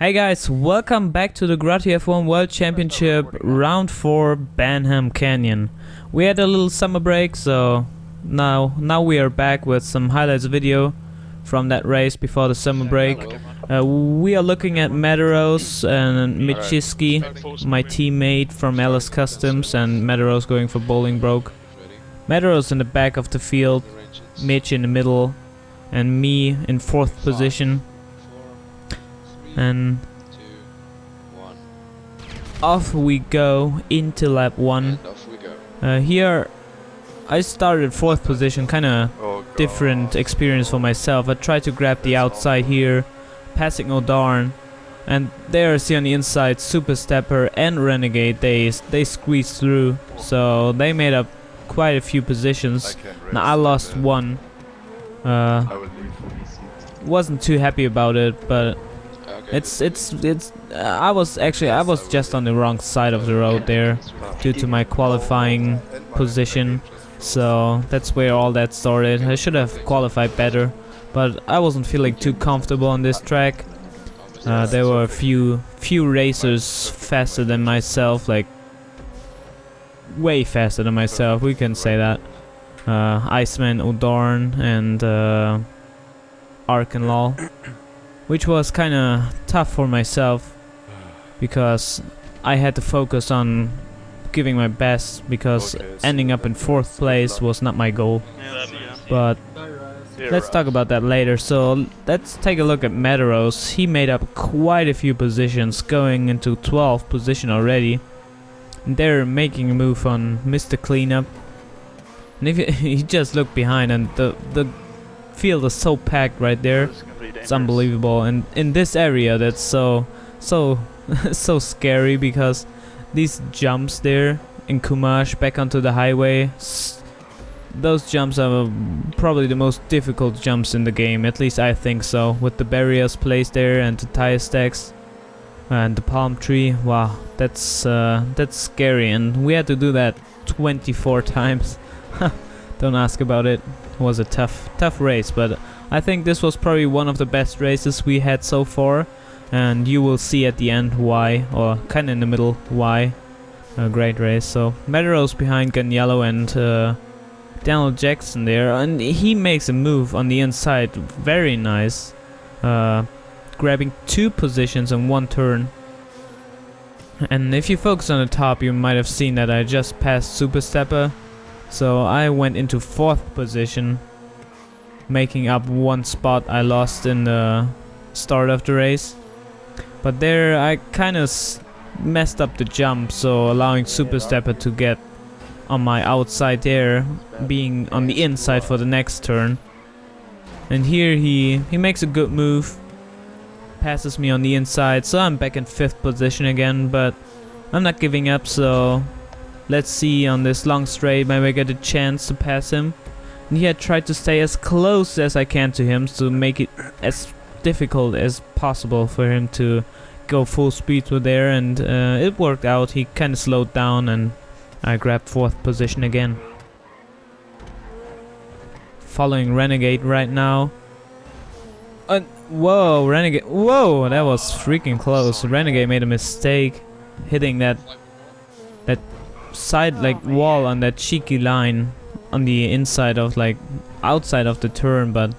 Hey guys, welcome back to the Grotti F1 World Championship Round 4 Banham Canyon. We had a little summer break, so now we are back with some highlights video from that race before the summer break. We are looking at Madaros and Michiski, my teammate from Alice Customs, and Madaros going for Bolingbroke. Madaros in the back of the field, Mitch in the middle, and me in 4th position. And off we go into lap 1. Here I started 4th position, kinda different experience for myself. I tried to grab the outside here, passing O'Darn, and there I see on the inside Super Stepper and Renegade. They squeezed through, so they made up quite a few positions. Now I lost one. Wasn't too happy about it, but I was just on the wrong side of the road there due to my qualifying position, so that's where all that started. I should have qualified better, but I wasn't feeling too comfortable on this track. There were a few racers faster than myself, like way faster than myself, we can say that. Iceman, O'Darn, and Arkenlaw, which was kinda tough for myself because I had to focus on giving my best, because ending up in 4th place was not my goal. But let's talk about that later. So let's take a look at Madaros. He made up quite a few positions, going into 12th position already. And they're making a move on Mr. Cleanup. And if you just look behind, and the field is so packed right there, it's unbelievable. And in this area, that's so scary, because these jumps there in Kumash back onto the highway, those jumps are probably the most difficult jumps in the game, at least I think so, with the barriers placed there and the tire stacks and the palm tree. Wow, that's scary, and we had to do that 24 times. Don't ask about it. It was a tough race, but I think this was probably one of the best races we had so far, and you will see at the end why, or kinda in the middle why. A great race. So Madaros behind Ganyello and Daniel Jackson there, and he makes a move on the inside, very nice, grabbing 2 positions in 1 turn. And if you focus on the top, you might have seen that I just passed Super Stepper, so I went into 4th position, making up 1 spot I lost in the start of the race. But there I kind of messed up the jump, so allowing Super Stepper to get on my outside there, being on the inside for the next turn. And here he makes a good move, passes me on the inside, so I'm back in 5th position again, but I'm not giving up, so let's see on this long straight, maybe I get a chance to pass him. And here I tried to stay as close as I can to him to make it as difficult as possible for him to go full speed through there, and it worked out. He kind of slowed down and I grabbed 4th position again. Following Renegade right now. Whoa, Renegade, whoa, that was freaking close. Renegade made a mistake hitting that side like wall on that cheeky line on the inside of, like, outside of the turn, but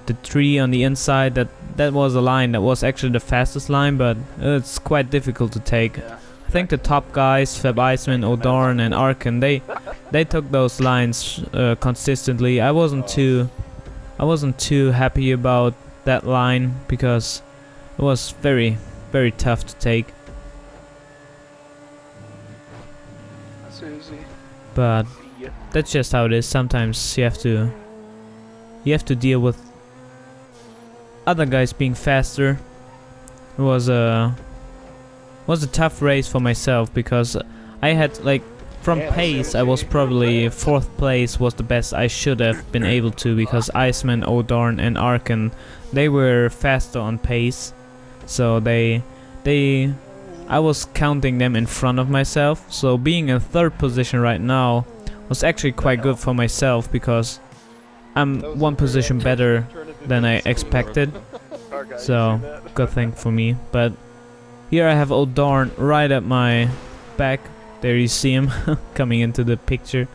the tree on the inside, that was a line that was actually the fastest line, but it's quite difficult to take. I think the top guys, Fab Iceman, O'Darn and Arken, they took those lines consistently. I wasn't too happy about that line because it was very tough to take. But that's just how it is. Sometimes you have to deal with other guys being faster. It was a tough race for myself, because I had, like, from pace I was probably 4th place was the best I should have been able to, because Iceman, O'Darn and Arken, they were faster on pace, so I was counting them in front of myself. So being in 3rd position right now was actually quite good for myself, because I'm 1 position better than I expected. So, good thing for me. But here I have Old Darn right at my back. There you see him coming into the picture.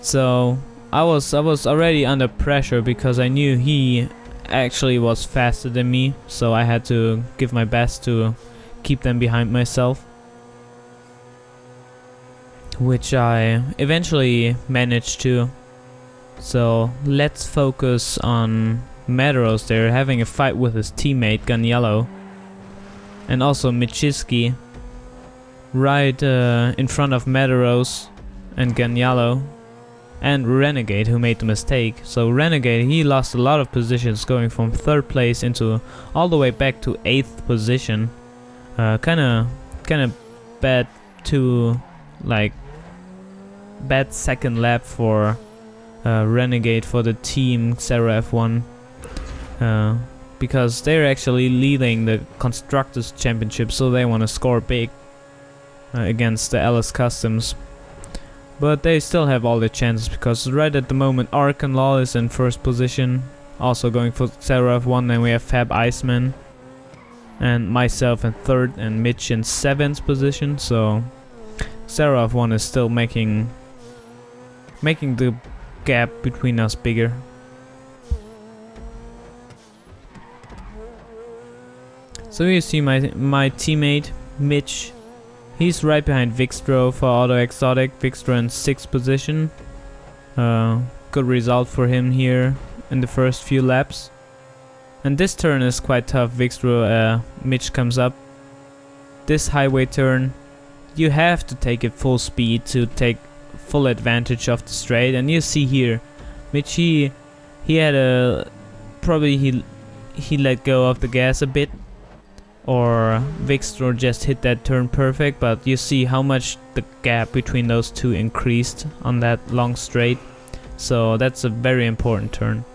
So I was already under pressure because I knew he actually was faster than me. So I had to give my best to keep them behind myself, which I eventually managed to. So let's focus on Medros. They're having a fight with his teammate Ganiello and also Michiski right in front of Medros and Ganiello and Renegade, who made the mistake. So Renegade, he lost a lot of positions, going from 3rd place into all the way back to 8th position. Kinda bad bad second lap for Renegade for the team Sarah F1, because they're actually leading the Constructors Championship, so they want to score big against the LS Customs. But they still have all the chances, because right at the moment Arkan Law is in 1st position, also going for Sarah F1. Then we have Fab Iceman and myself in 3rd and Mitch in 7th position. So Sarah F1 is still making the gap between us bigger. So you see my teammate Mitch, he's right behind Vixtro for Auto Exotic. Vixtro in 6th position. Good result for him here in the first few laps. And this turn is quite tough. Vixtro, Mitch comes up. This highway turn, you have to take it full speed to take full advantage of the straight. And you see here, Mitch, he had a he let go of the gas a bit, or Vixtro just hit that turn perfect. But you see how much the gap between those two increased on that long straight. So that's a very important turn.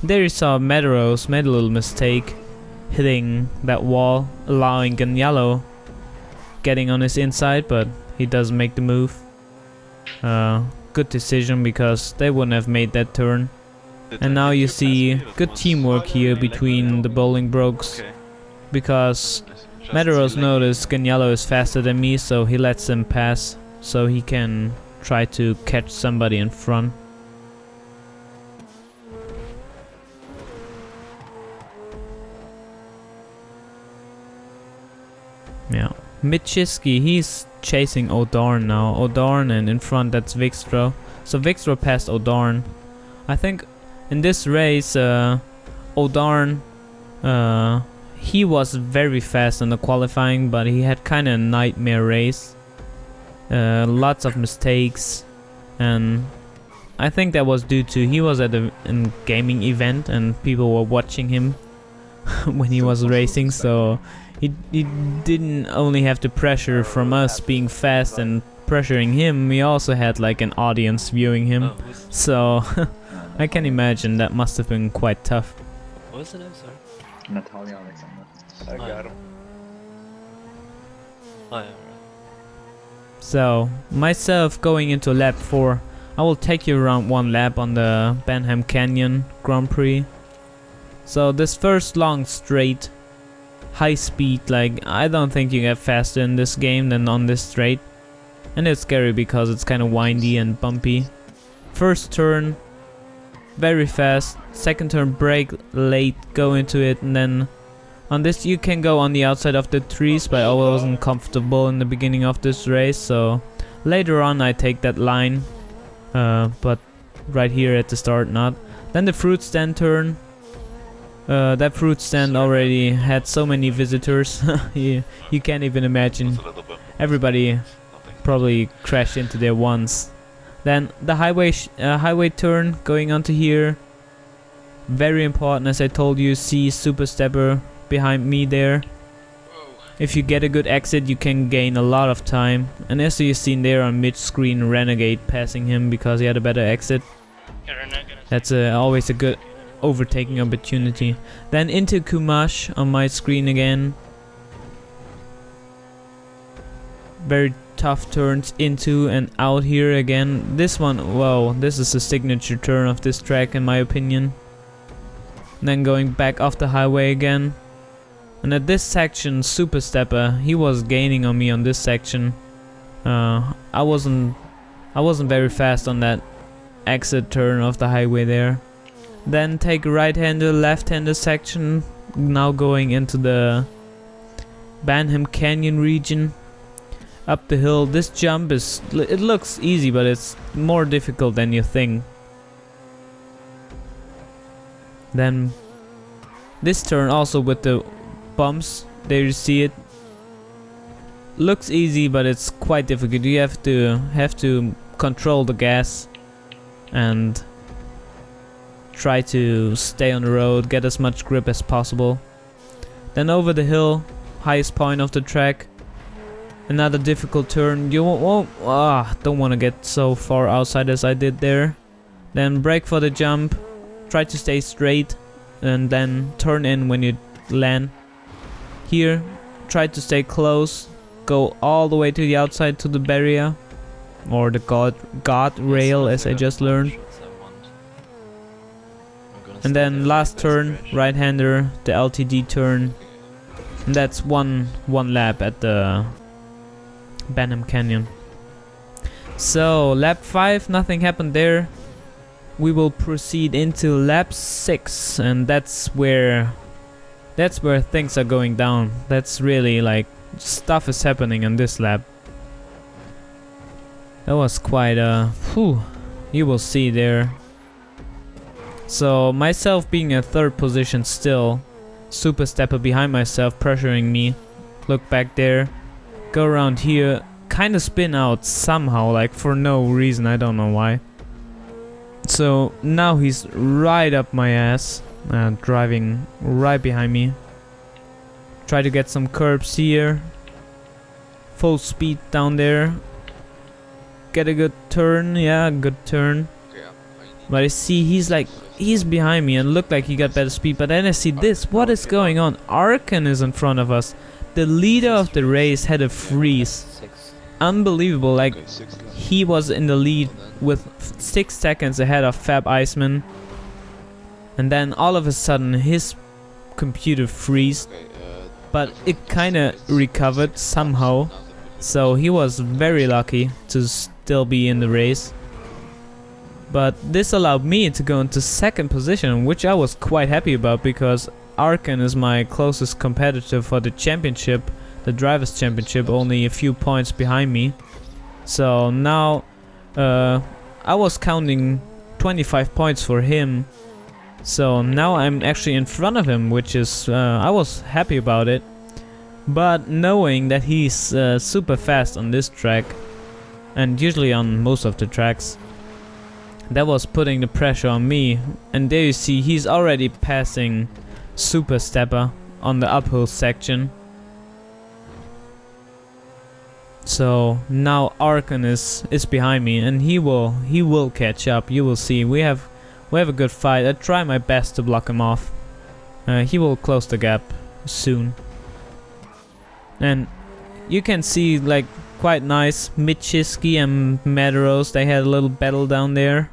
There you saw Medros made a little mistake hitting that wall, allowing Ganiello getting on his inside, but he doesn't make the move. Good decision, because they wouldn't have made that turn. And now you see good teamwork here between the bowling brokes, because Medros noticed Ganiello is faster than me, so he lets him pass so he can try to catch somebody in front. Yeah, Michiski, he's chasing O'Darn now. O'Darn, and in front that's Vixtro. So Vixtro passed O'Darn. I think in this race, O'Darn, he was very fast in the qualifying, but he had kind of a nightmare race. Lots of mistakes, and I think that was due to he was at a gaming event and people were watching him when he was racing, so he didn't only have the pressure from us being fast and pressuring him, he also had like an audience viewing him. So I can imagine that must have been quite tough. What was the name, sorry? Natalia Alexander. I got him. Oh, yeah, right. So myself going into lap 4, I will take you around 1 lap on the Banham Canyon Grand Prix. So this first long straight, high speed, like I don't think you get faster in this game than on this straight. And it's scary because it's kind of windy and bumpy. First turn, very fast. Second turn, brake late, go into it, and then on this you can go on the outside of the trees, but I wasn't comfortable in the beginning of this race, so later on I take that line, but right here at the start not. Then the fruit stand turn. That fruit stand already had so many visitors, you can't even imagine. Everybody probably crashed into there once. Then the highway turn going onto here, very important, as I told you. See Super Stepper behind me there. If you get a good exit, you can gain a lot of time. And as you've seen there on mid-screen, Renegade passing him because he had a better exit. That's always a good overtaking opportunity. Then into Kumash on my screen again. Very tough turns into and out here again. This one, wow, this is a signature turn of this track in my opinion. then going back off the highway again. And at this section, Super Stepper, he was gaining on me on this section. I wasn't very fast on that exit turn of the highway there. Then take a right-hander, left-hander section, now going into the Banham Canyon region. Up the hill, this jump it looks easy, but it's more difficult than you think. Then this turn also with the bumps, there you see it. Looks easy, but it's quite difficult. You have to control the gas and try to stay on the road, get as much grip as possible. Then over the hill, highest point of the track. Another difficult turn. You don't want to get so far outside as I did there. Then brake for the jump. Try to stay straight and then turn in when you land. Here, try to stay close. Go all the way to the outside to the barrier. Or the guard rail, as I just learned. And then last turn, right-hander, the LTD turn. And that's one lap at the Banham Canyon. So lap 5, nothing happened there. We will proceed into lap 6, and that's where things are going down. That's really like stuff is happening on this lap. That was quite you will see there. So myself being in third position still, Super Stepper behind myself pressuring me. Look back there, go around here, kind of spin out somehow, like for no reason, I don't know why. So now he's right up my ass, driving right behind me. Try to get some curbs here. Full speed down there. Get a good turn, yeah, good turn. But I see he's behind me and looked like he got better speed. But then I see this, what is going on? Arkan is in front of us. The leader of the race had a freeze. Unbelievable, like he was in the lead with 6 seconds ahead of Fab Iceman. And then all of a sudden his computer freezed. But it kinda recovered somehow. So he was very lucky to still be in the race. But this allowed me to go into second position, which I was quite happy about because Arkan is my closest competitor for the championship, the Drivers' Championship, only a few points behind me. So now I was counting 25 points for him. So now I'm actually in front of him, which is I was happy about it. But knowing that he's super fast on this track, and usually on most of the tracks, that was putting the pressure on me. And there you see he's already passing Super Stepper on the uphill section. So now Arkan is behind me, and he will catch up. You will see. We have a good fight. I try my best to block him off. He will close the gap soon. And you can see like quite nice Michiski and Medeiros. They had a little battle down there.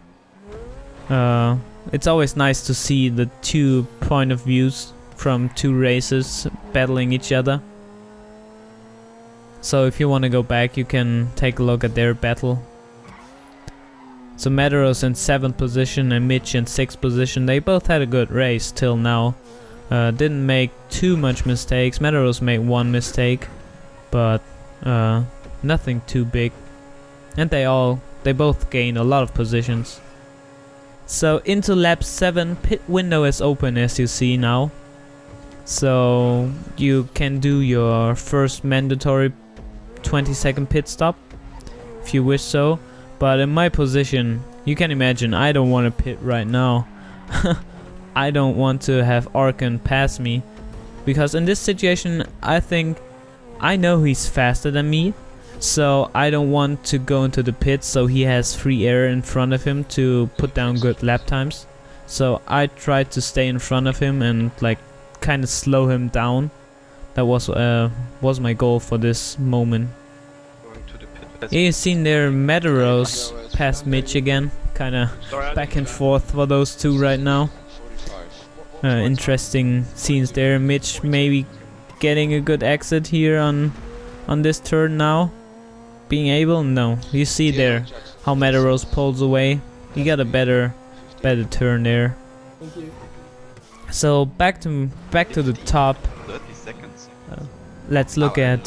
It's always nice to see the two point of views from two races battling each other. So if you want to go back, you can take a look at their battle. So Medeiros in 7th position and Mitch in 6th position. They both had a good race till now. Didn't make too much mistakes. Medeiros made one mistake, but nothing too big. And they both gained a lot of positions. So into lap 7, pit window is open as you see now. So you can do your first mandatory 20-second pit stop if you wish so. But in my position, you can imagine I don't want to pit right now. I don't want to have Arkan pass me, because in this situation I think I know he's faster than me. So I don't want to go into the pits so he has free air in front of him to put down good lap times. So I tried to stay in front of him and like kind of slow him down. That was my goal for this moment. Yeah, you've seen there Medeiros past Mitch again. Kinda back and forth for those two right now. interesting scenes there. Mitch maybe getting a good exit here on this turn now. Being able, no. You see there how Meteorose pulls away. He got a better turn there. Thank you. So back to the top. 30 seconds. Let's look at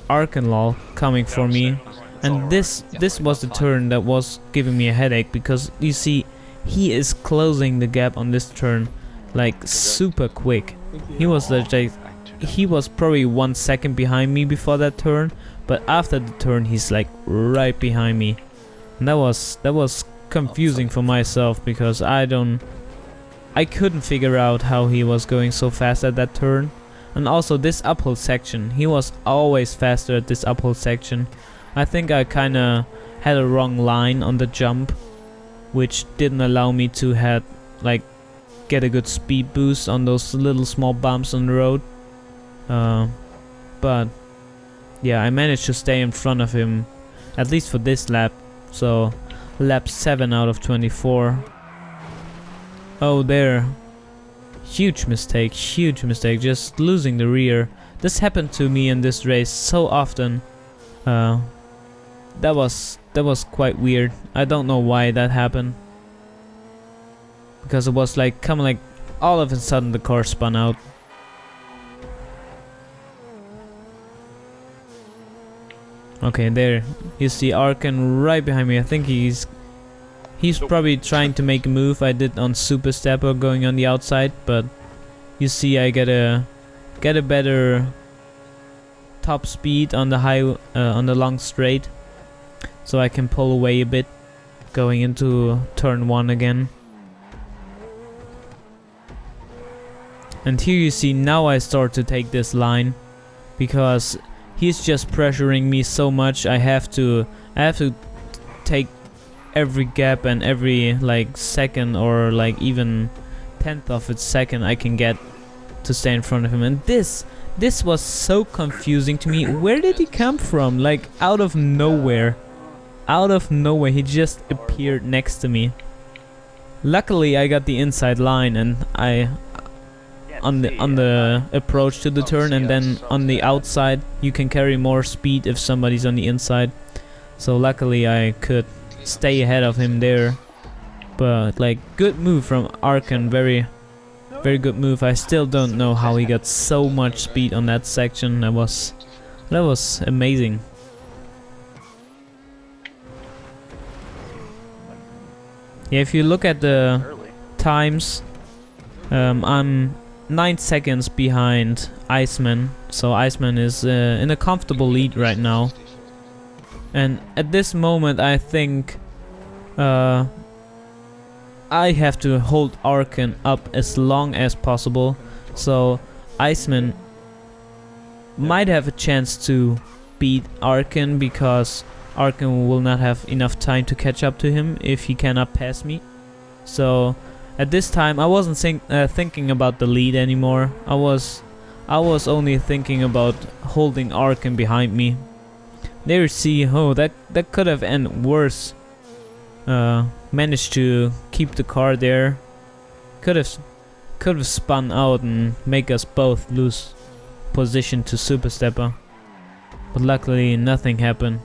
Arkenlaw coming for me. And this was the turn that was giving me a headache, because you see he is closing the gap on this turn like super quick. He was probably 1 second behind me before that turn, but after the turn he's like right behind me. And that was confusing for myself, because I couldn't figure out how he was going so fast at that turn. And also this uphill section, he was always faster at this uphill section. I think I kinda had a wrong line on the jump, which didn't allow me to get a good speed boost on those little small bumps on the road. But yeah, I managed to stay in front of him, at least for this lap. So lap 7 out of 24. Oh, there. Huge mistake, just losing the rear. This happened to me in this race so often. That was quite weird. I don't know why that happened. Because it was like all of a sudden the car spun out. Okay, there you see Arken right behind me. I think he's probably trying to make a move I did on Super Stepper going on the outside, but you see I get a better top speed on the on the long straight, so I can pull away a bit going into turn 1 again. And here you see now I start to take this line, because he's just pressuring me so much. I have to take every gap and every second or even tenth of a second I can get to stay in front of him. And this was so confusing to me. Where did he come from? Like out of nowhere. Out of nowhere he just appeared next to me. Luckily I got the inside line, and I on the approach to the turn, and then on the outside you can carry more speed if somebody's on the inside. So luckily I could stay ahead of him there. But good move from Arken, very good move. I still don't know how he got so much speed on that section. That was amazing. Yeah, if you look at the times, I'm 9 seconds behind Iceman, so Iceman is in a comfortable lead right now. And at this moment I think I have to hold Arken up as long as possible, so Iceman might have a chance to beat Arken, because Arken will not have enough time to catch up to him if he cannot pass me. So at this time I wasn't thinking about the lead anymore. I was only thinking about holding Arken behind me. There you see, oh, that could have ended worse. Managed to keep the car there. Could have spun out and make us both lose position to Super Stepper. But luckily nothing happened.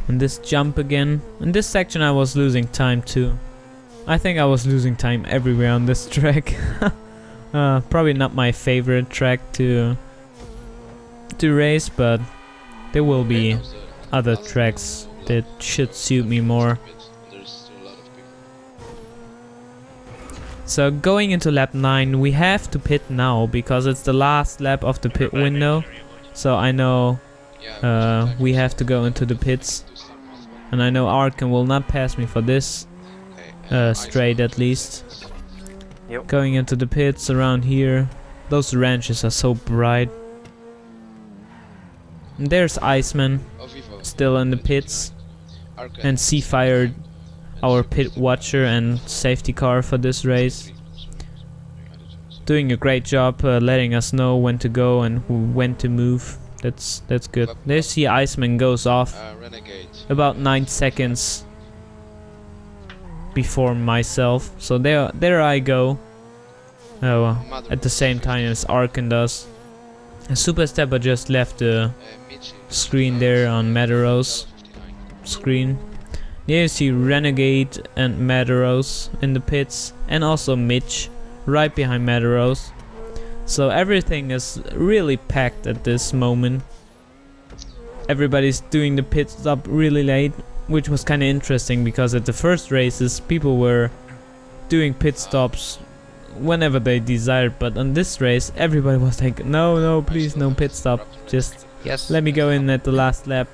And this jump again. In this section I was losing time too. I think I was losing time everywhere on this track. Probably not my favorite track to race, but there will be other tracks that should suit me more. So going into lap 9, we have to pit now because it's the last lap of the pit window. So I know we have to go into the pits, and I know Arken will not pass me for this straight at least. Yep. Going into the pits around here, those ranches are so bright. And there's Iceman still in the pits, and Seafire, our pit watcher and safety car for this race, doing a great job letting us know when to go and when to move. That's good. There you see Iceman goes off about 9 seconds before myself. So there I go. At the same time as Arkan does. And Super Stepper just left the screen there on Madaros screen. Here you see Renegade and Madaros in the pits, and also Mitch right behind Madaros. So everything is really packed at this moment. Everybody's doing the pit stop really late, which was kind of interesting because at the first races people were doing pit stops whenever they desired, but on this race everybody was like, no, please, no pit stop, just let me go in at the last lap.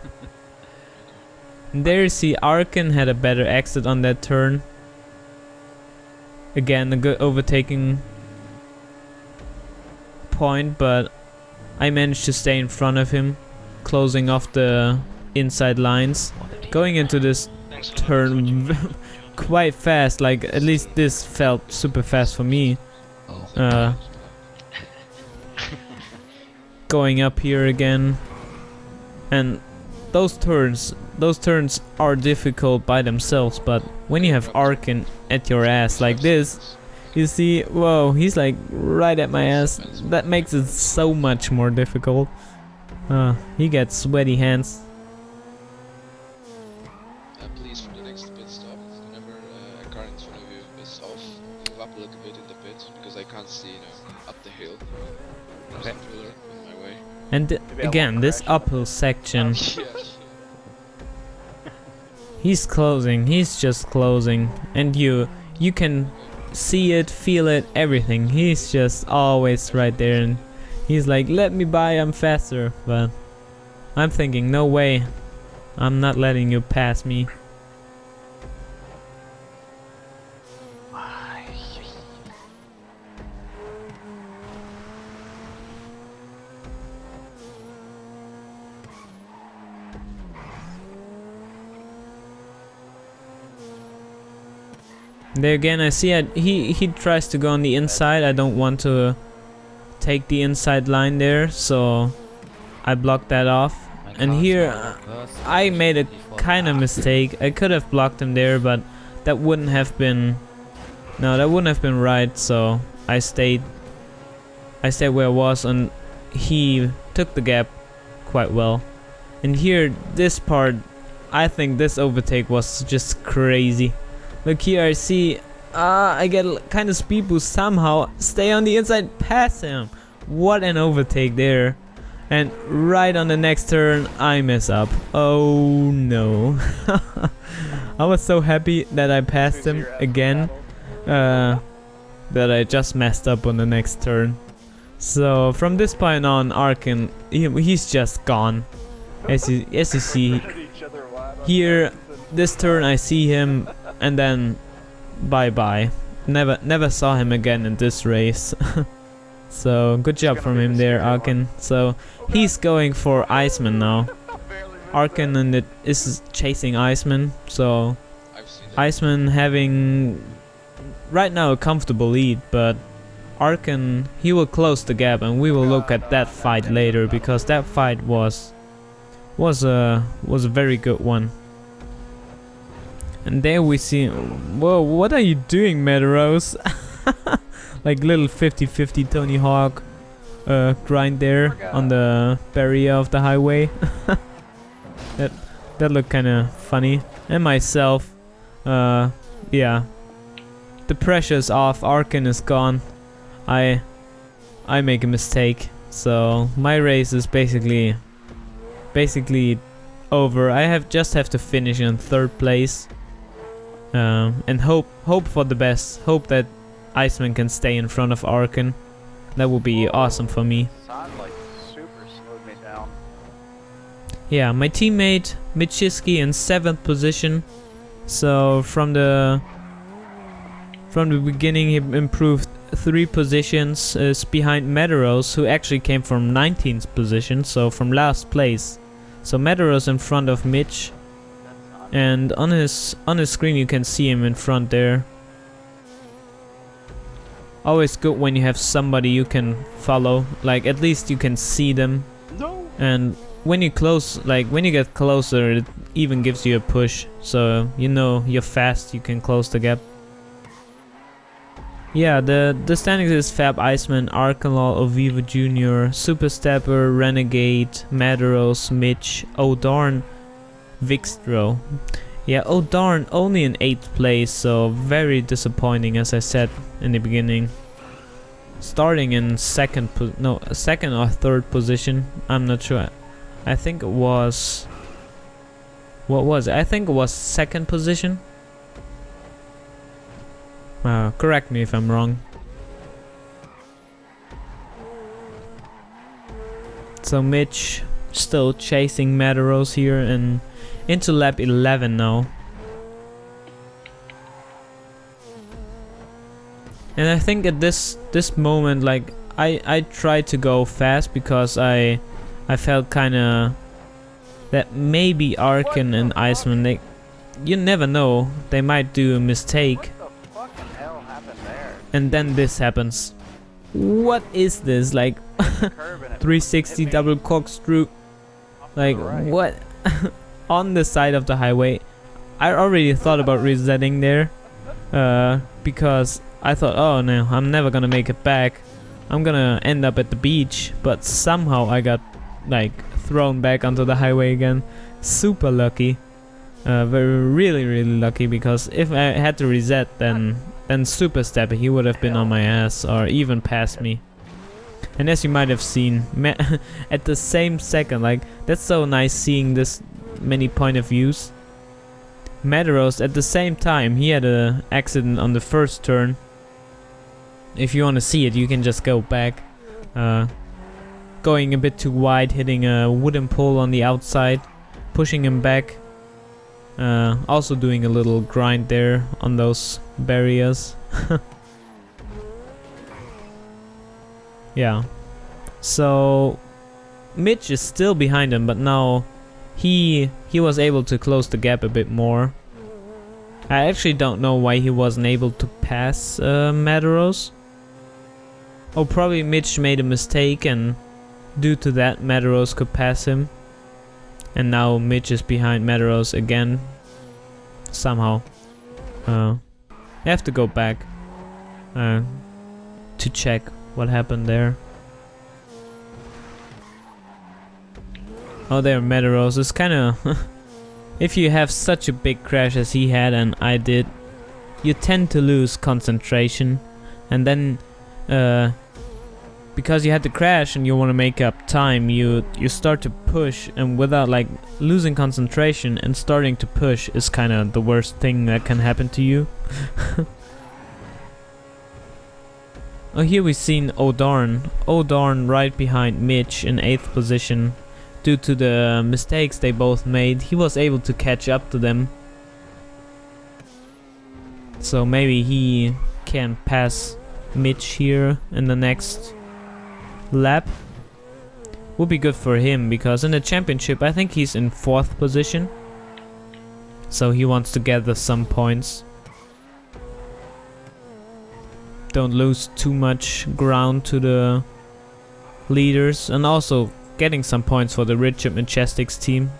And there you see Arkan had a better exit on that turn. Again, a good overtaking point, but I managed to stay in front of him, closing off the inside lines, going into this turn quite fast. Like, at least this felt super fast for me. Going up here again, and those turns are difficult by themselves, but when you have Arkan at your ass like this, you see, whoa, he's like right at my ass. That makes it so much more difficult. He gets sweaty hands. Please, for the next pit stop, whenever a car in front of you is off, move up a little bit in the pit, because I can't see, up the hill. There's a pillar in my way. And again, this uphill section, he's closing, he's just closing, and you can see it, feel it, everything. He's just always right there, and he's like, let me by, I'm faster. But I'm thinking, no way, I'm not letting you pass me. There again, I see he tries to go on the inside. I don't want to take the inside line there, so I blocked that off. And here I made a kind of mistake. I could have blocked him there, but that wouldn't have been right. So I stayed where I was, and he took the gap quite well. And here, this part, I think this overtake was just crazy. Look here, I see, I get kind of speed boost somehow, stay on the inside, pass him. What an overtake there. And right on the next turn, I mess up. Oh no. I was so happy that I passed him again, that I just messed up on the next turn. So from this point on, Arkan, he's just gone. As you see here, this turn I see him, and then bye-bye. Never saw him again in this race. So good job from him there, Arkan. So he's going for Iceman now. Arkan and it is chasing Iceman. So Iceman having right now a comfortable lead, but Arkan, he will close the gap, and we will look at that fight later, because that fight was a very good one. And there we see, whoa, what are you doing, Madaros? Like little 50-50 Tony Hawk grind there on the barrier of the highway. that looked kind of funny. And myself, yeah, the pressure's off. Arkan is gone. I make a mistake, so my race is basically over. I just have to finish in third place. And hope for the best. Hope that Iceman can stay in front of Arkan. That would be awesome for me. Yeah, my teammate Michiski in 7th position. So from the beginning he improved 3 positions, is behind Madaros, who actually came from 19th position, so from last place. So Madaros in front of Mitch. And on his screen you can see him in front there. Always good when you have somebody you can follow, like at least you can see them. And when you get closer, even gives you a push, so you know you're fast, you can close the gap. Yeah, the standings is Fab Iceman, Arkanlol, Ovivo Jr., Super Stepper, Renegade, Madaros, Mitch, O'Darn, Vixtro. Yeah, O'Darn only in 8th place, so very disappointing as I said in the beginning. Starting in second or 3rd position, I'm not sure. I think it was... What was it? I think it was 2nd position. Correct me if I'm wrong. So Mitch still chasing Madaros here and into lap 11 now. And I think at this moment, like I tried to go fast because I felt kinda that maybe Arkin and Iceman, you never know, they might do a mistake. What the fucking hell happened there? And then this happens. What is this? Like 360 double corkscrew. Like what? On the side of the highway. I already thought about resetting there. Because I thought, oh no, I'm never gonna make it back. I'm gonna end up at the beach. But somehow I got like thrown back onto the highway again. Super lucky. Really lucky, because if I had to reset, then Super Stepper, he would have been on my ass or even past me. And as you might have seen, at the same second, like that's so nice seeing this many point of views. Madaros at the same time, he had an accident on the first turn. If you want to see it, you can just go back. Going a bit too wide, hitting a wooden pole on the outside, pushing him back. Also doing a little grind there on those barriers. Yeah. So Mitch is still behind him, but now he was able to close the gap a bit more. I actually don't know why he wasn't able to pass Madaros. Oh, probably Mitch made a mistake and due to that Madaros could pass him. And now Mitch is behind Madaros again. Somehow. I have to go back to check what happened there. Oh, there Madaros is kinda... If you have such a big crash as he had and I did, you tend to lose concentration. And then because you had to crash and you want to make up time, you start to push, and without like losing concentration and starting to push is kind of the worst thing that can happen to you. Oh, here we've seen O'Darn right behind Mitch in 8th position. Due to the mistakes they both made, he was able to catch up to them. So maybe he can pass Mitch here in the next lap. Would be good for him, because in the championship I think he's in 4th position. So he wants to gather some points. Don't lose too much ground to the leaders, and also getting some points for the Richard Majestics team.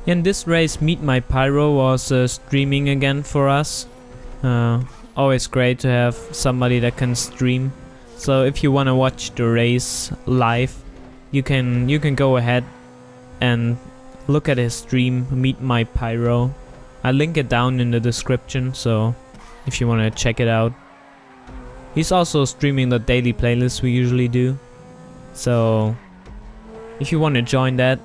In this race, Meet My Pyro was streaming again for us. Always great to have somebody that can stream. So if you want to watch the race live, you can go ahead and look at his stream, Meet My Pyro. I'll link it down in the description, so if you want to check it out. He's also streaming the daily playlist we usually do. So if you want to join that,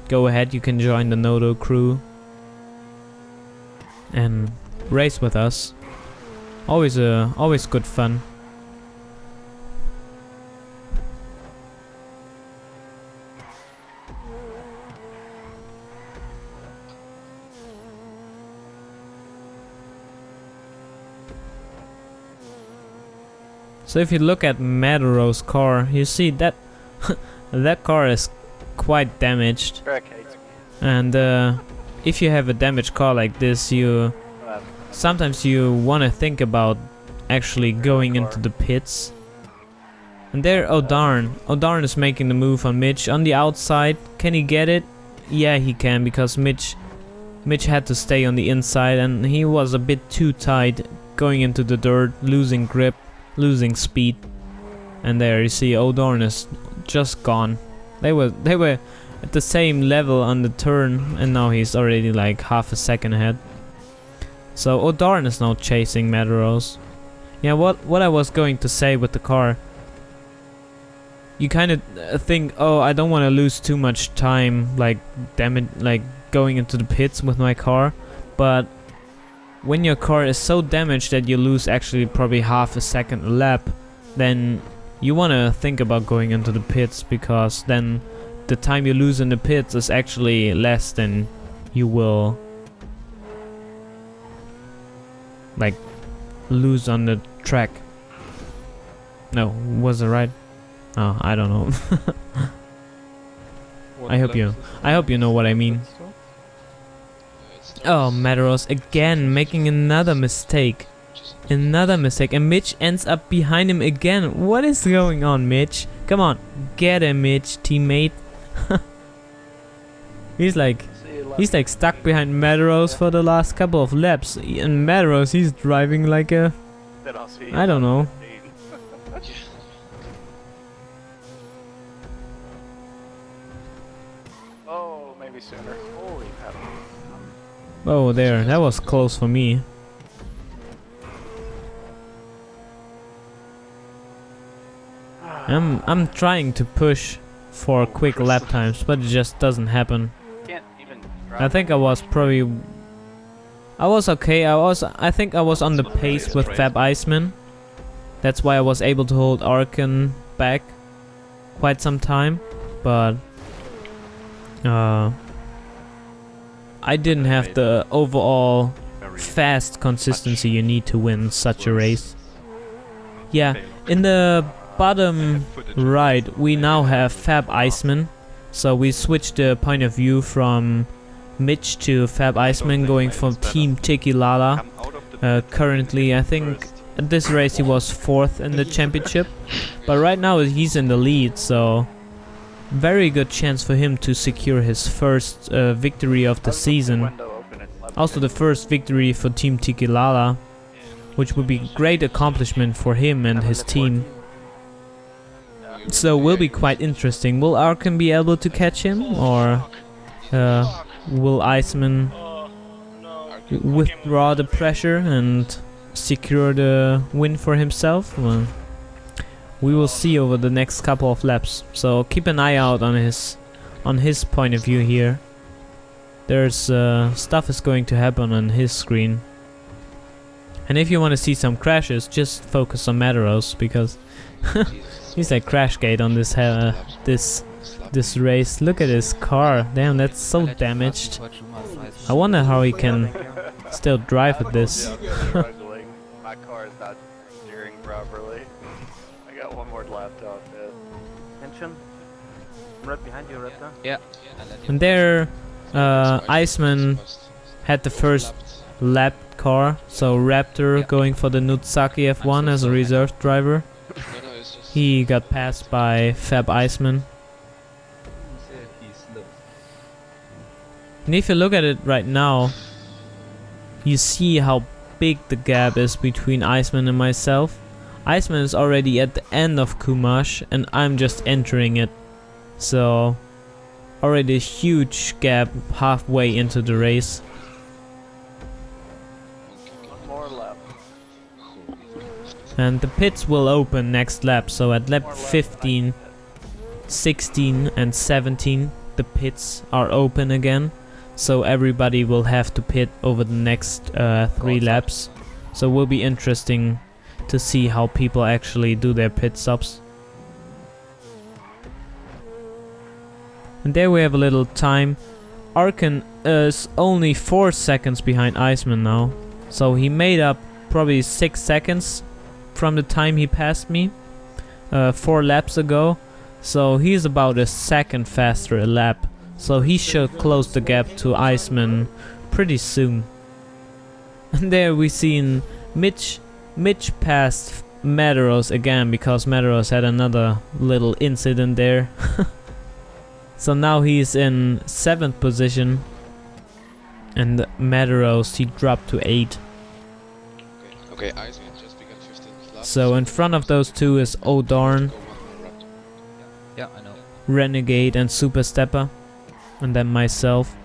go ahead, you can join the Nodo crew and race with us. Always good fun. So if you look at Meadows' car, you see that that car is quite damaged. Eric hates me. And if you have a damaged car like this, sometimes you want to think about actually going into the pits. And there, oh darn is making the move on Mitch on the outside. Can he get it? Yeah, he can, because Mitch had to stay on the inside, and he was a bit too tight going into the dirt, losing grip, losing speed. And there you see O'Darn is just gone. They were at the same level on the turn, and now he's already like half a second ahead. So O'Darn is now chasing Meadows. Yeah, what I was going to say with the car, you kind of think, oh, I don't want to lose too much time, like going into the pits with my car. But when your car is so damaged that you lose actually probably half a second a lap, then you want to think about going into the pits, because then the time you lose in the pits is actually less than you will like lose on the track. No, was it right? Oh, I don't know. I hope you know what I mean. Oh, Meadows again making another mistake. And Mitch ends up behind him again. What is going on, Mitch? Come on, get him, Mitch, teammate. He's like stuck behind Meadows for the last couple of laps. And Meadows, he's driving like a, I don't know. Oh, maybe sooner. Holy hell. Oh, there, that was close for me. I'm trying to push for quick lap times, but it just doesn't happen. Can't even I think I was okay. I think I was on the pace with Fab Iceman. That's why I was able to hold Arkan back quite some time, but I didn't have the overall fast consistency you need to win such a race. Yeah, in the bottom right we now have Fab Iceman, so we switched the point of view from Mitch to Fab Iceman, going from Team Tiki Lala. Currently I think at this race he was 4th in the championship, but right now he's in the lead, so very good chance for him to secure his first victory of the season. Also the first victory for Team Tiki Lala, which would be a great accomplishment for him and his team. So will be quite interesting. Will Arkan be able to catch him, or will Iceman withdraw the pressure and secure the win for himself? Well, we will see over the next couple of laps. So keep an eye out on his point of view here. There's stuff is going to happen on his screen. And if you want to see some crashes, just focus on Meadows, because he's like Crashgate on this this race. Look at his car. Damn, that's so damaged. I wonder how he can still drive with this. Struggling. My car is not steering properly. I got one more lap to outfit. Attention. I'm right behind you, Repta. Yeah. And there, Iceman had the first lap car, so Raptor going for the Nutsaki F1 as a reserve driver. He got passed by Fab Iceman. And if you look at it right now, you see how big the gap is between Iceman and myself. Iceman is already at the end of Kumash and I'm just entering it. So already a huge gap halfway into the race. One more lap. And the pits will open next lap, so at lap 15, 16 and 17 the pits are open again. So everybody will have to pit over the next 3 laps. So it will be interesting to see how people actually do their pit stops. And there we have a little time. Arkan is only 4 seconds behind Iceman now. So he made up probably 6 seconds from the time he passed me 4 laps ago, so he's about a second faster a lap, so he should close the gap to Iceman pretty soon. And there we seen Mitch passed Madaros again, because Madaros had another little incident there. So now he's in 7th position, and Madaros, he dropped to 8. Okay, Iceman just began 15th lap. So in front of those two is O'Darn, Go 1 more lap. Yeah, I know. Renegade and Super Stepper, and then myself.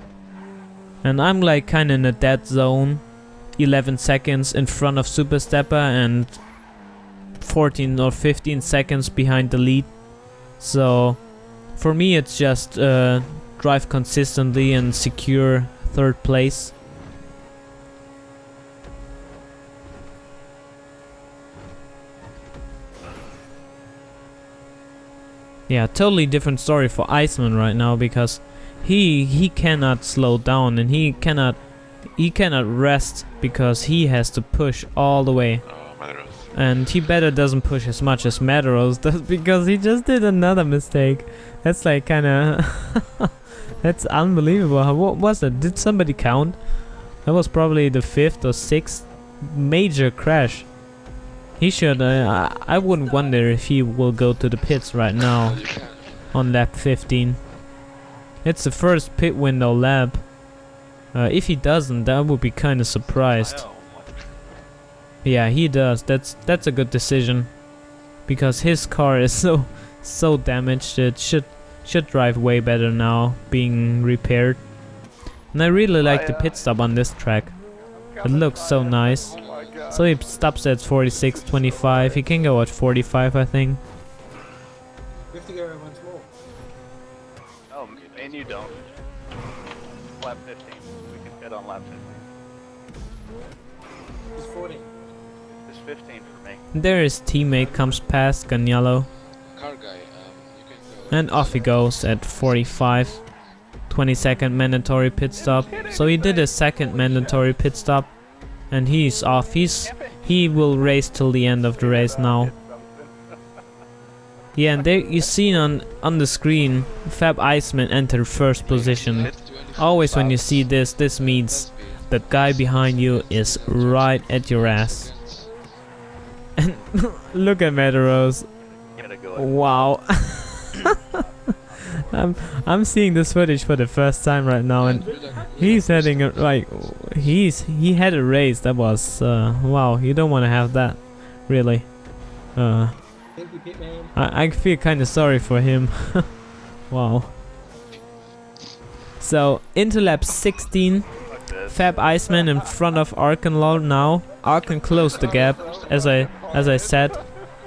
And I'm like kinda in a dead zone, 11 seconds in front of Super Stepper and 14 or 15 seconds behind the lead. So for me it's just drive consistently and secure 3rd place. Yeah, totally different story for Iceman right now, because he cannot slow down, and he cannot rest, because he has to push all the way. And he better doesn't push as much as Madaros does, because he just did another mistake. That's like kinda that's unbelievable. What was it? Did somebody count? That was probably the 5th or 6th major crash. He should I wouldn't wonder if he will go to the pits right now on lap 15. It's the first pit window lap. If he doesn't, I would be kinda surprised. Yeah, he does. That's a good decision, because his car is so damaged. It should drive way better now, being repaired. And I really like the pit stop on this track. It looks so nice. So he stops at 46.25. He can go at 45, I think. We have to go once more. Oh, and you don't. Lap 15. We can hit on lap 15. It's 40. It's 15 for me. There his teammate comes past Ganyalo, Car guy, you can go. and off he goes at 45. 20-second mandatory pit stop. So he did a 2nd mandatory pit stop, and he's off. He will race till the end of the race now. Yeah, and there you see on the screen, Fab Iceman entered 1st position. Always when you see this means that guy behind you is right at your ass. And look at Madaros. Wow. I'm seeing this footage for the first time right now, and he's heading like he had a race that was wow. You don't want to have that, really. Thank you, Pitman. I feel kind of sorry for him. Wow. So into lap 16, Fab Iceman in front of Arkanlaw now. Arkan closed the gap, as I said.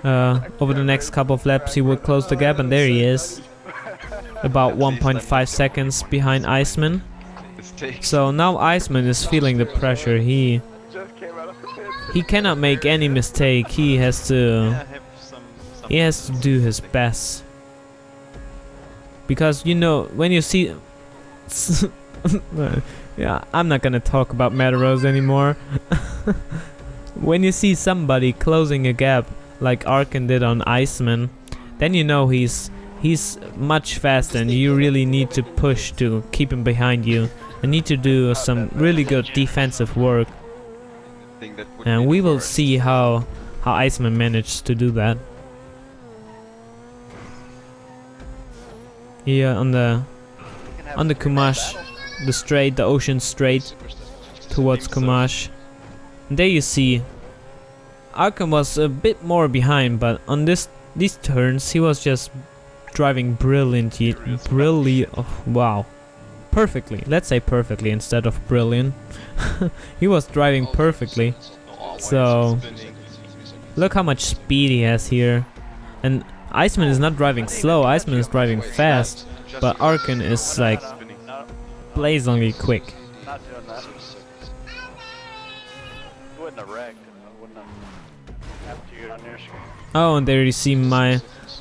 Over the next couple of laps he will close the gap, and there he is. About 1.5 seconds behind Iceman. So now Iceman is feeling the pressure. He cannot make any mistake. He has to do his best. Because you know, when you see yeah, I'm not gonna talk about Madaros anymore. When you see somebody closing a gap like Arkan did on Iceman, then you know he's much faster, and you really need to push to keep him behind you. You need to do some really good defensive work, and we will see how Iceman managed to do that. Here on the Kumash, the straight, the ocean straight towards Kumash. And there you see Arkan was a bit more behind, but on these turns he was just driving brilliantly. Oh, wow, perfectly. Let's say perfectly instead of brilliant. He was driving perfectly. So look how much speed he has here. And Iceman is not driving slow. Iceman is driving fast, but Arkan is like blazingly quick. Not doing that. You wouldn't have wrecked. I wouldn't have you on your screen. Oh, and there you see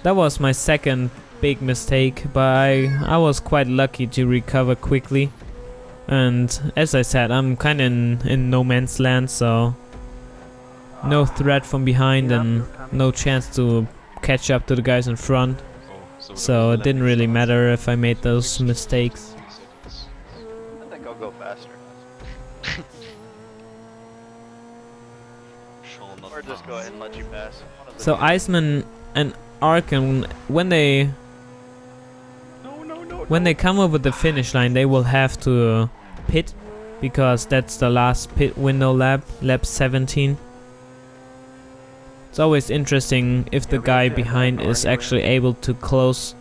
that was my 2nd big mistake, but I was quite lucky to recover quickly. And as I said, I'm kinda in no man's land, so no threat from behind and no chance to catch up to the guys in front. So it didn't really matter if I made those mistakes. 3 seconds. I think I'll go faster. Or just go ahead and let you pass. One of the So two. Iceman and Arkin, when they come over the finish line, they will have to pit, because that's the last pit window lap 17. It's always interesting if the guy behind is actually able to close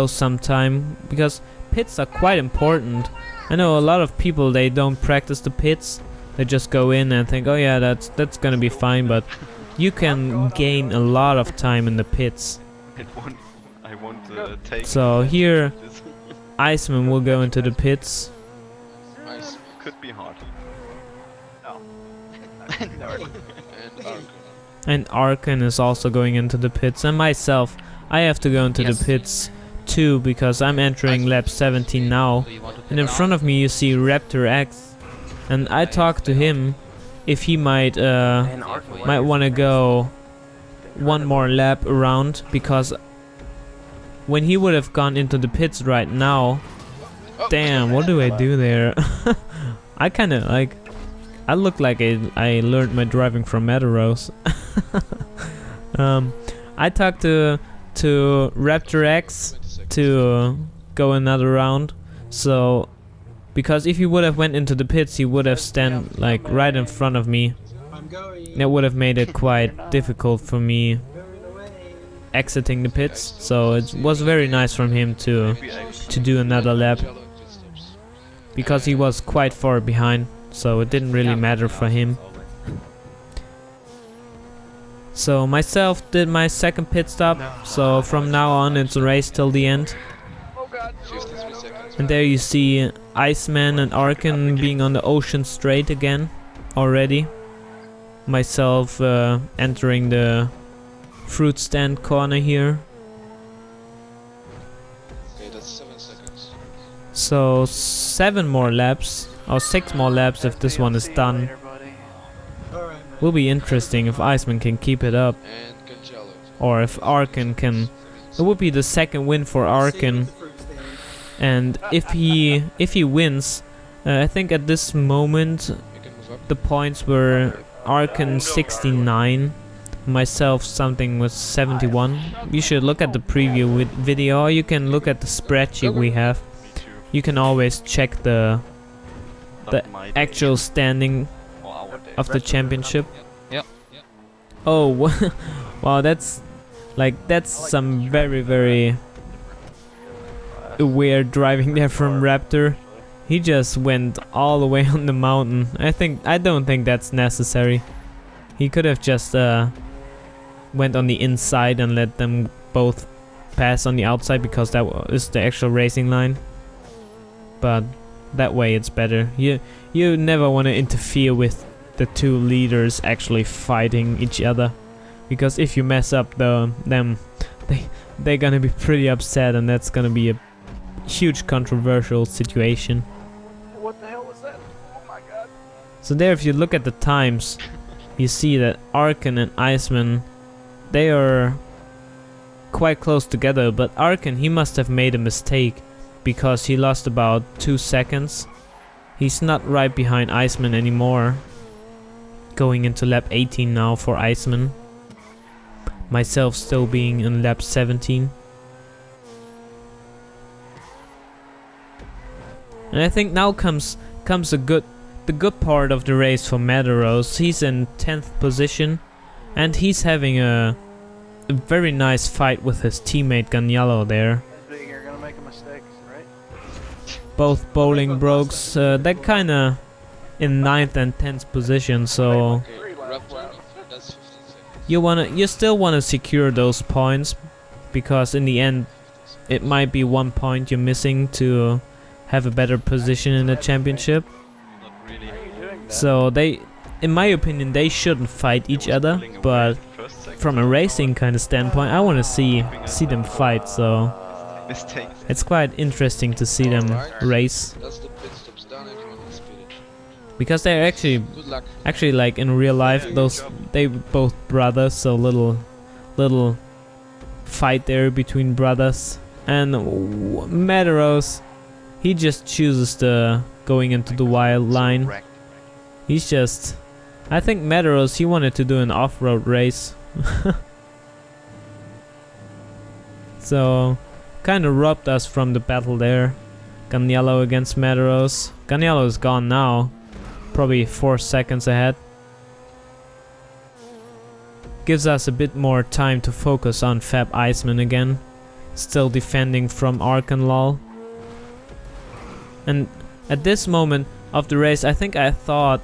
some time, because pits are quite important. I know a lot of people, they don't practice the pits. They just go in and think, oh yeah, that's gonna be fine, but you can gain a lot of time in the pits. I won't take. So here, Iceman will go into the pits. Nice. Could be hard. No. And Arco. And Arkin is also going into the pits, and myself, I have to go into the pits too, because I'm entering lap 17 now. And in front of me you see Raptor X, and I talked to him if he might want to go one more lap around, because when he would have gone into the pits right now, damn, what do I do there? I kind of like, I look like I learned my driving from Metaros. I talked to Raptor X to go another round, so because if he would have went into the pits, he would have stand like right in front of me. I'm going. It would have made it quite difficult for me Going away. exiting the pits, so it was very nice from him to do another lap, Jello pit stops. because he was quite far behind, so it didn't really matter for him. So myself did my second pit stop, so from now on it's a race till the end. Oh god. 53 seconds. And there you see Iceman and Arkin being on the ocean straight again already. Myself entering the fruit stand corner here. Okay, that's 7 seconds. So 7 more laps, or 6 more laps if this one is done. Later, buddy. Alright, man. Will be interesting if Iceman can keep it up, And Congello. or if Arkin can. It would be the second win for Arkin, and if he wins, I think at this moment You can move up. the points were Arkin 69, myself something was 71. You should look at the preview video, or you can look at the spreadsheet we have. You can always check the actual standing of the championship. Yep. Oh, wow, that's some very weird driving there from Raptor. He just went all the way on the mountain. I don't think that's necessary. He could have just went on the inside and let them both pass on the outside, because that is the actual racing line. But that way it's better. You never want to interfere with the two leaders actually fighting each other, because if you mess up them, they're gonna be pretty upset, and that's gonna be a huge controversial situation. What the hell was that? Oh my god. So there, if you look at the times, you see that Arkin and Iceman, they are quite close together, but Arkin, he must have made a mistake, because he lost about 2 seconds. He's not right behind Iceman anymore. Going into lap 18 now for Iceman. Myself still being in lap 17. And I think now comes the good part of the race for Metaros. He's in 10th position, and he's having a very nice fight with his teammate Ganyalo there. You're gonna make a mistake, right? Both bowling brokes, they're kinda in 9th and 10th position, so Okay, Raptor. That's 15 seconds. you still wanna secure those points, because in the end it might be 1 point you're missing to have a better position in the championship. Not really. How are you doing that? So they, in my opinion, they shouldn't fight each other, but from a racing kind of standpoint, I want to see them fight, so Mistakes. it's quite interesting to see them Alright. race. That's the pit stops done. Everyone is pitted. because they're Good luck. actually like in real life, Yeah, those good job. they both brothers, so little fight there between brothers. And Medeiros, he just chooses the going into the wild line. He's just, I think Medeiros, he wanted to do an off-road race. So kind of robbed us from the battle there. Ganiello against Medeiros. Ganiello is gone now, probably 4 seconds ahead. Gives us a bit more time to focus on Fab Iceman again. Still defending from Arkanlol. And at this moment of the race, I think I thought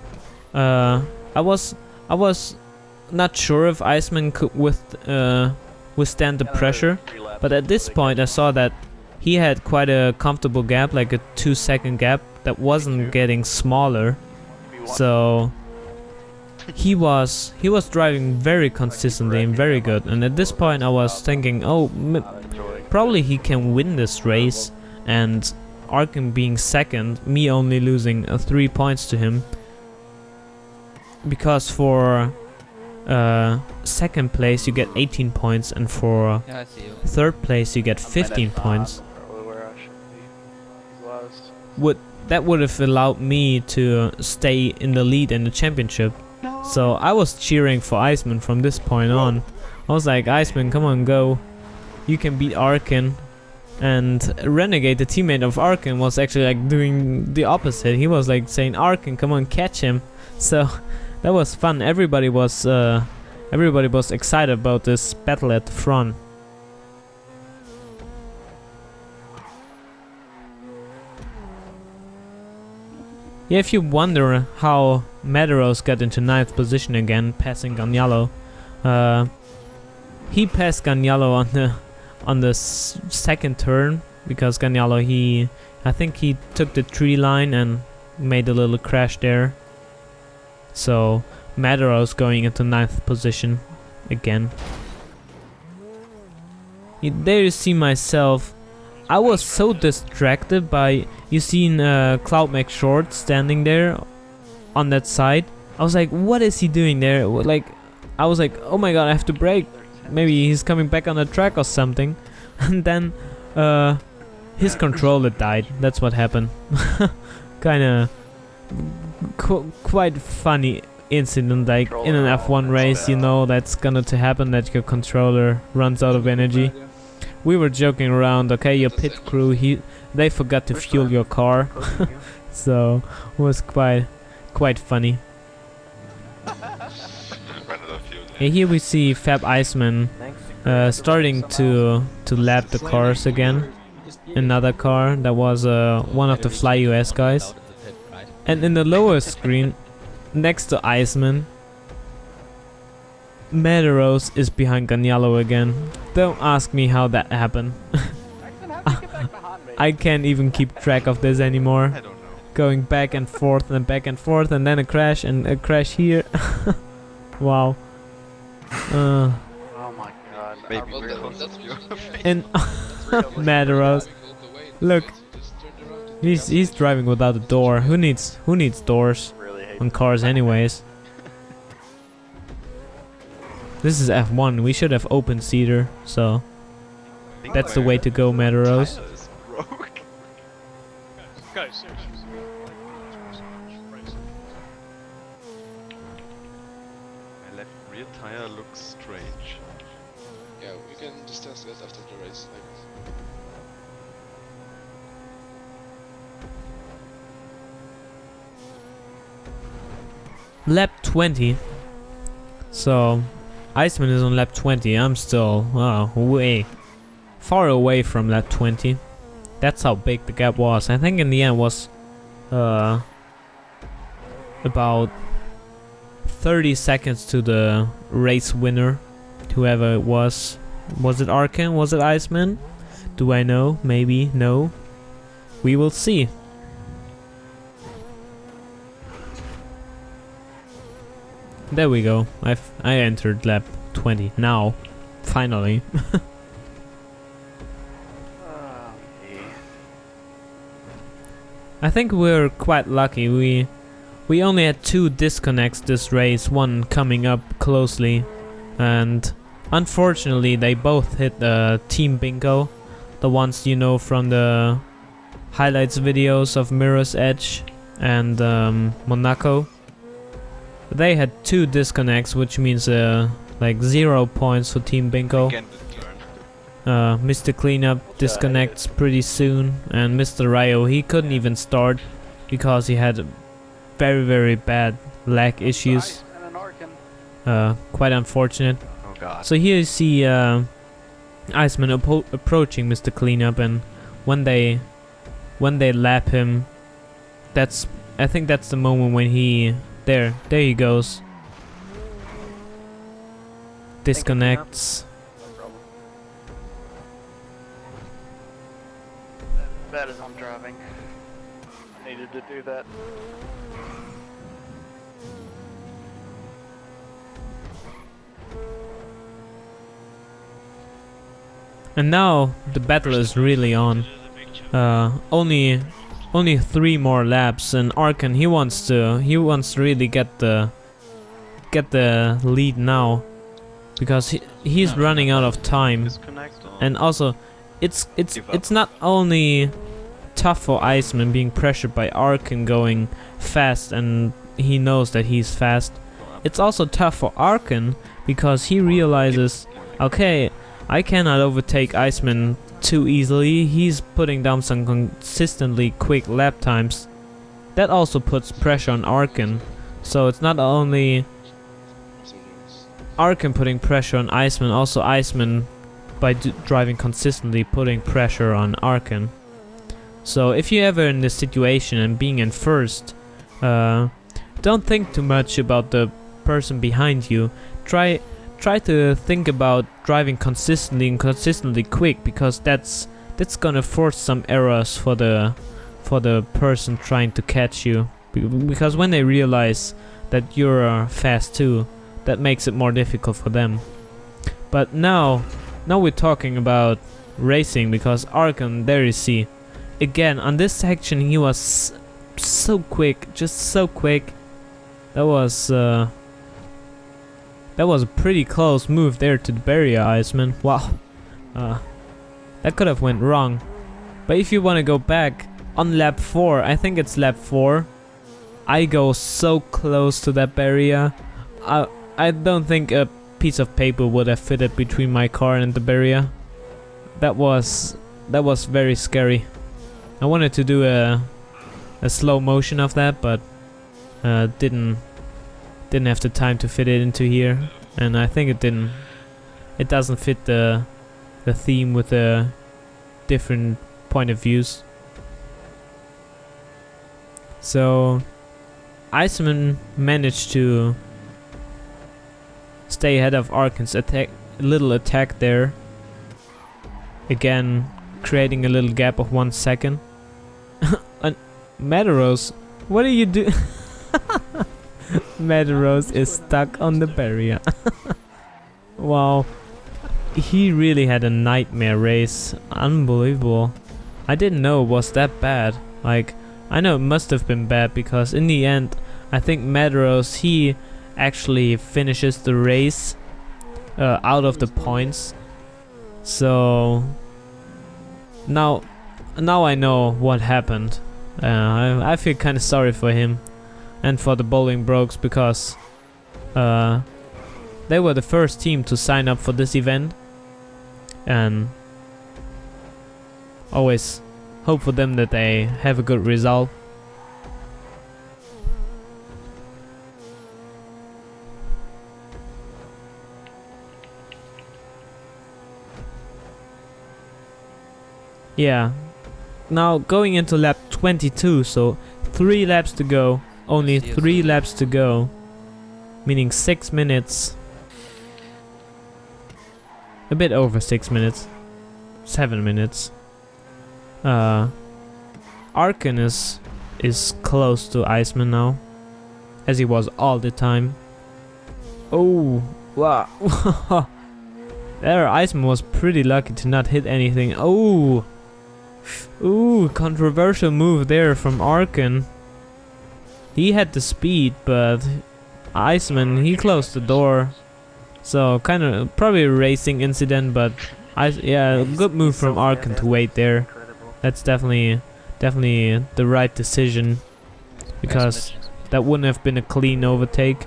I was not sure if Iceman could withstand the pressure, but at this point I saw that he had quite a comfortable gap, like a 2-second gap that wasn't getting smaller. So he was driving very consistently and very good. And at this point I was thinking, oh, probably he can win this race, and Arkan being second, me only losing 3 points to him, because for second place you get 18 points, and for Yeah, I see you. third place you get 15 points. Probably where I should be. Last. That would have allowed me to stay in the lead in the championship. So I was cheering for Iceman from this point on. I was like, Iceman, come on, go. You can beat Arkan. And Renegade, the teammate of Arkan, was actually like doing the opposite. He was like saying, Arkan, come on, catch him. So that was fun. Everybody was excited about this battle at the front. Yeah, if you wonder how Medeiros got into 9th position again, passing Ganiello, he passed Ganiello on the second turn, because Ganiello, I think he took the tree line and made a little crash there. So Medeiros going into 9th position again. There you see myself. I was so distracted by, you seen Cloudmax Short standing there on that side. I was like, what is he doing there? Like, I was like, oh my god, I have to brake. Maybe he's coming back on the track or something. And then his controller died. That's what happened. Kinda quite funny incident, like in an F1 race, you know that's gonna to happen, that your controller runs out of energy. We were joking around, okay, your pit crew, they forgot to fuel your car. So it was quite funny. Yeah, here we see Fab Iceman starting to lap the cars again. Another car that was one of the Fly US guys. And in the lower screen, next to Iceman, Medeiros is behind Ganiello again. Don't ask me how that happened. I can't even keep track of this anymore. I don't know. Going back and forth and back and forth, and then a crash and a crash here. Wow. Oh my god. Maybe Well, because that's of your face. And Medeiros, look, He's he's driving without a door. Who needs doors Really hate on cars anyways? This is F1. We should have open seater, so that's the way to go, Medeiros. China is broke. Guys, seriously. My left rear tire looks strange. Yeah, we can discuss that after the race. Lap 20. So Iceman is on lap 20. I'm still way far away from lap 20. That's how big the gap was. I think in the end was about 30 seconds to the race winner, whoever it was. Was it Arkan? Was it Iceman? Do I know? Maybe. No. We will see. There we go. I entered lap 20 now. Finally. I think we're quite lucky. We we only had 2 disconnects this race, one coming up closely, and unfortunately they both hit Team Bingo, the ones you know from the highlights videos of Mirror's Edge and Monaco. They had 2 disconnects, which means like 0 points for Team Bingo. Again, the turn. Mr. Cleanup disconnects pretty soon, and Mr. Ryo, he couldn't even start because he had very bad lag issues. And an Arkin. Quite unfortunate. Oh god. So here you see Iceman approaching Mr. Cleanup, and when they lap him, I think that's the moment when he there he goes. Disconnects. No problem. Bad as I'm driving. I needed to do that. And now the battle is really on. Only 3 more laps, and Arkan he wants to really get the lead now, because he's running out of time. Disconnect or And also, it's not only tough for Iceman being pressured by Arkan going fast, and he knows that he's fast. It's also tough for Arkan because he realizes, okay, I cannot overtake Iceman too easily. He's putting down some consistently quick lap times. That also puts pressure on Arkan. So it's not only Arkan putting pressure on Iceman, also Iceman by driving consistently putting pressure on Arkan. So if you're ever in this situation and being in first, don't think too much about the person behind you. Try to think about driving consistently quick, because that's gonna force some errors for the person trying to catch you, because when they realize that you're fast too, that makes it more difficult for them. But now we're talking about racing, because Arkan, there you see, again on this section he was so quick, just so quick. That was a pretty close move there to the barrier, Iceman. Wow. That could have went wrong. But if you want to go back, on lap 4, I think it's lap 4, I go so close to that barrier. I don't think a piece of paper would have fitted between my car and the barrier. That was very scary. I wanted to do a slow motion of that, but didn't have the time to fit it into here, and I think it doesn't fit the theme with the different point of views. So Iceman managed to stay ahead of Arkan's little attack there, again creating a little gap of 1 second. And Metaros, what are you doing? Metaros is stuck on the barrier. Wow, he really had a nightmare race. Unbelievable. I didn't know it was that bad. Like, I know it must have been bad, because in the end I think Metaros, he actually finishes the race out of the points. So now I know what happened. I feel kind of sorry for him and for the Bowling Brokes, because they were the first team to sign up for this event, and always hope for them that they have a good result. Yeah, now going into lap 22, so 3 laps to go. Only 3 laps to go, meaning 6 minutes. A bit over 6 minutes. 7 minutes. Arkan is close to Iceman now, as he was all the time. Oh, wow. There, Iceman was pretty lucky to not hit anything. Oh, ooh, controversial move there from Arkan. he had the speed, but Iceman, he closed the door. So kind of probably a racing incident, but yeah, good move from Arkan to wait there. That's definitely the right decision, because that wouldn't have been a clean overtake.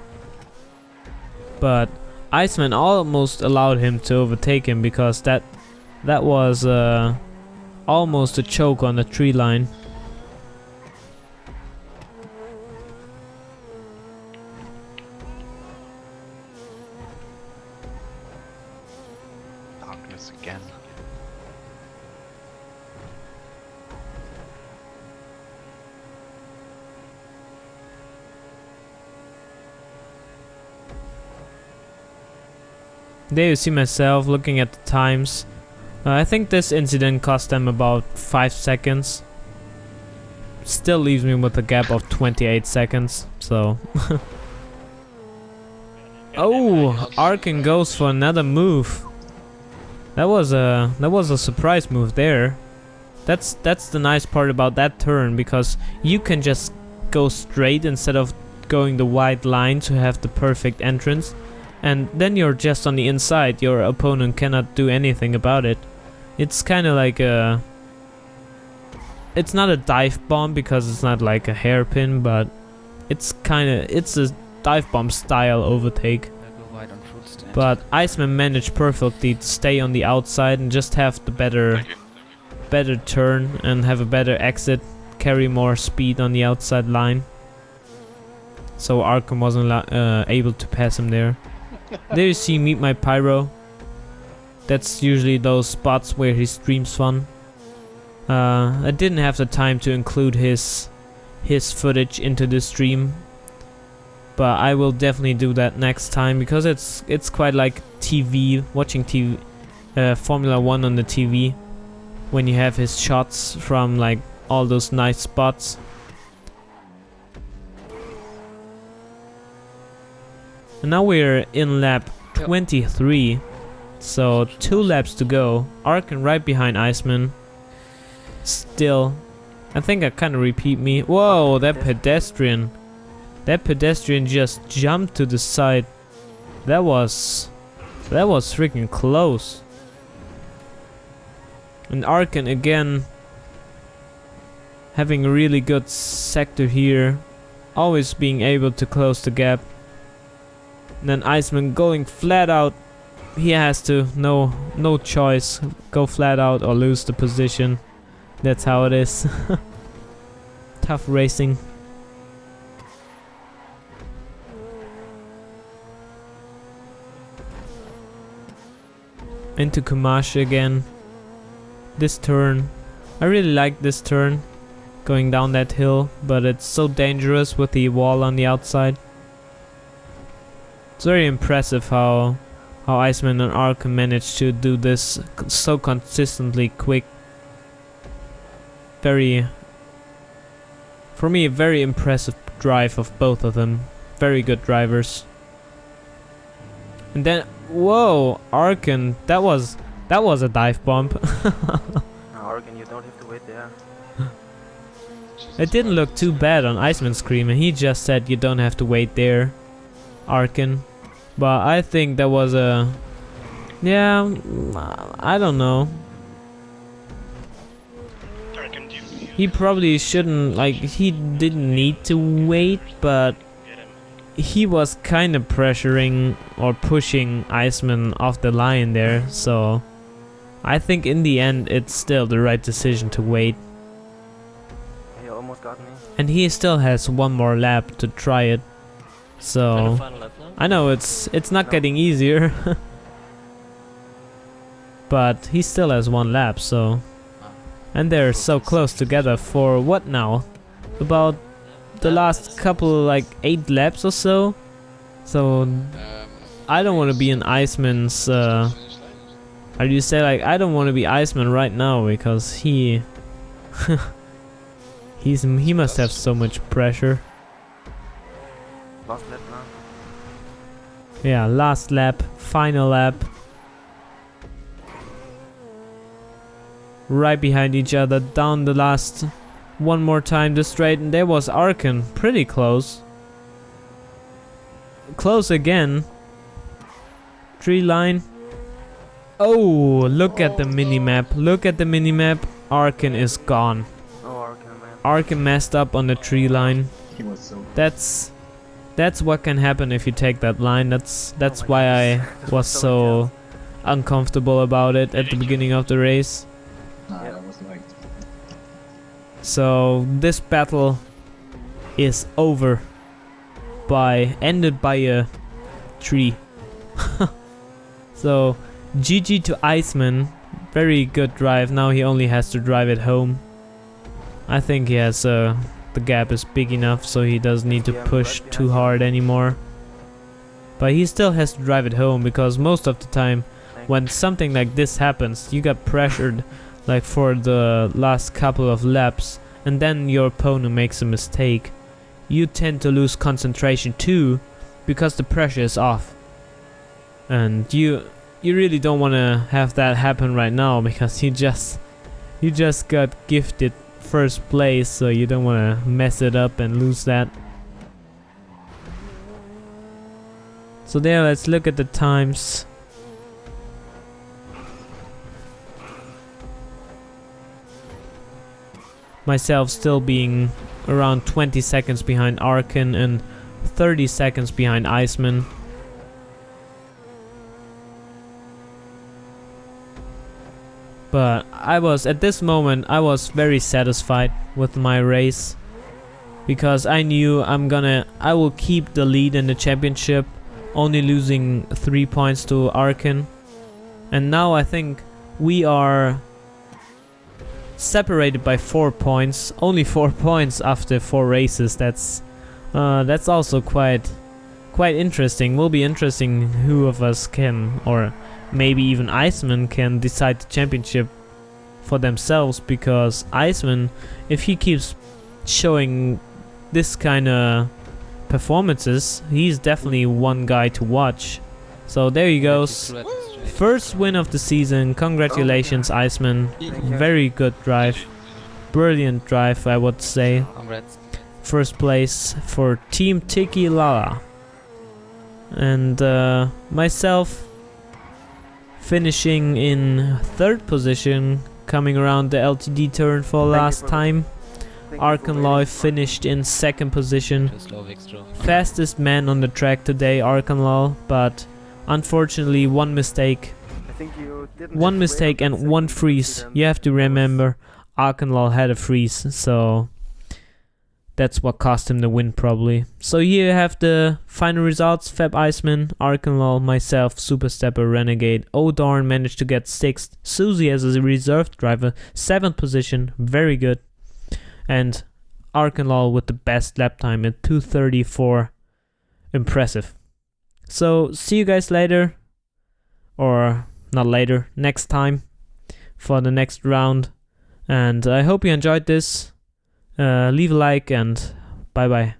But Iceman almost allowed him to overtake him, because that was almost a choke on the tree line. Darkness again. There you see myself looking at the times. I think this incident cost them about 5 seconds. Still leaves me with a gap of 28 seconds, so... Oh, Arkan goes for another move. That was a surprise move there. That's the nice part about that turn, because you can just go straight instead of going the wide line to have the perfect entrance. And then you're just on the inside, your opponent cannot do anything about it. It's kind of like a... It's not a dive bomb because it's not like a hairpin, but it's a dive bomb style overtake. But Iceman managed perfectly to stay on the outside and just have the better turn and have a better exit, carry more speed on the outside line. So Arkham wasn't able to pass him there. There you see Meet My Pyro. That's usually those spots where he streams fun. I didn't have the time to include his footage into the stream, but I will definitely do that next time, because it's quite like TV, watching TV, Formula 1 on the TV, when you have his shots from like all those nice spots. And now we're in lap 23, so 2 laps to go. Arkan right behind Iceman. Still, I think I kind of repeat me. Whoa, that pedestrian just jumped to the side. That was freaking close. And Arkan again having a really good sector here, always being able to close the gap. And then Iceman going flat out. He has to, no choice, go flat out or lose the position. That's how it is. Tough racing. Into Kumash again. This turn, I really like this turn, going down that hill, but it's so dangerous with the wall on the outside. It's very impressive how Iceman and Arkan managed to do this so consistently quick. For me, a very impressive drive of both of them. Very good drivers. And then, whoa, Arkan, that was a dive bomb. Arkan, you don't have to wait there. It didn't look too bad on Iceman's screen, and he just said you don't have to wait there, Arkan. But I think that was a... Yeah, I don't know. He probably shouldn't, like, he didn't need to wait, but he was kind of pressuring or pushing Iceman off the line there, so I think in the end it's still the right decision to wait. He almost got me. And he still has one more lap to try it, so I know it's not getting easier. But he still has one lap, so... And they're so close together for what now? About the last couple, like 8 laps or so? So I don't want to be in Iceman's... How do you say, like, I don't want to be Iceman right now, because he... he must have so much pressure. Last lap now. Yeah, last lap, final lap. Right behind each other, down the last one more time the straight, and there was Arkin, pretty close. Close again. Tree line. Oh, look at the minimap. Look at the minimap. Arkin is gone. Oh, Arkin, man. Arkin messed up on the tree line. He was so. That's what can happen if you take that line. That's why I was so uncomfortable about it at the beginning of the race. Nah, that was like. So this battle is over ended by a tree. So GG to Iceman, very good drive. Now he only has to drive it home. I think he has the gap is big enough, so he doesn't need to push too hard anymore. But he still has to drive it home, because most of the time when something like this happens, you get pressured like for the last couple of laps, and then your opponent makes a mistake. You tend to lose concentration too, because the pressure is off. And you really don't want to have that happen right now, because you just got gifted first place, so you don't want to mess it up and lose that. So there, let's look at the times. Myself still being around 20 seconds behind Arkin and 30 seconds behind Iceman. But at this moment I was very satisfied with my race, because I knew I will keep the lead in the championship, only losing 3 points to Arkin. And now I think we are separated by 4 points, only 4 points after 4 races. That's also quite interesting. Will be interesting who of us can, or maybe even Iceman can decide the championship for themselves, because Iceman, if he keeps showing this kind of performances, he's definitely one guy to watch. So there he goes. First win of the season. Congratulations, Iceman. Very good drive. Brilliant drive, I would say. Congrats. First place for Team Tiki Lala. And myself finishing in 3rd position, coming around the LTD turn for last time. Arkanloy finished in 2nd position. Fastest man on the track today, Arkanloy, but unfortunately one mistake. One mistake and one freeze. You have to remember, Arkanloy had a freeze, so that's what cost him the win probably. So here you have the final results. Fab Iceman, Arkanloy, myself, Super Stepper, Renegade, O'Darn managed to get 6th. Susie as a reserve driver, 7th position, very good. And Arkanloy with the best lap time at 2:34. Impressive. So see you guys later, or not later, next time for the next round. And I hope you enjoyed this. Leave a like and bye bye.